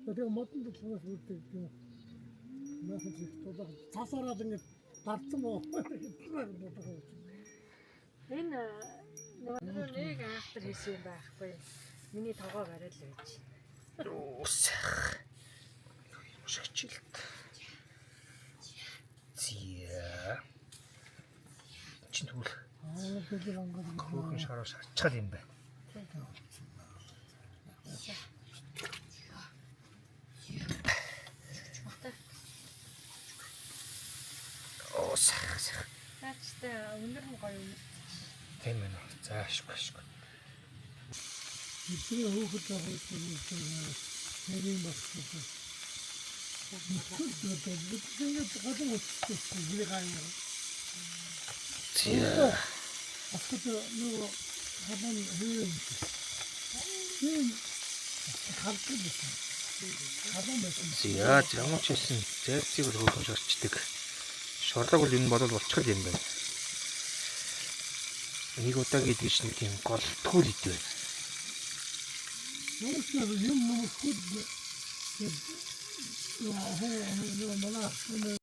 Тэгээ модонд цаас үрдэг юм. Наахан чих тулаа цасараад ингэ гарцсан мó. Энэ нөгөө нэг автор хийсэн юм байхгүй. Миний тогоо барайл байж. Уусах. Шигчилт. Зя. Чин тэгвэл Тэгээ ангууд хөөрхөн шараа шарчхал юм байна. Уусах. Наачтай өндөр нь гоё юм. Тийм ээ. За ашгүй. бидний хөөхд байгаа юм. Нэрийн багтсан. Тэгээд гадаа утсан би гайна. Зя. Асгад нөгөө хадан хөөе. Тийм хавтдаг байсан. Хадан байсан. Зя ямар ч хэлсэн зайцыг л хөөрхөн шарчдаг. Шорлог бол энэ бодол болчиход юм байна. Нэг удаа гэдэг чинь тийм голтгол идэв. Нууцаар юм нууцуд. Яа манай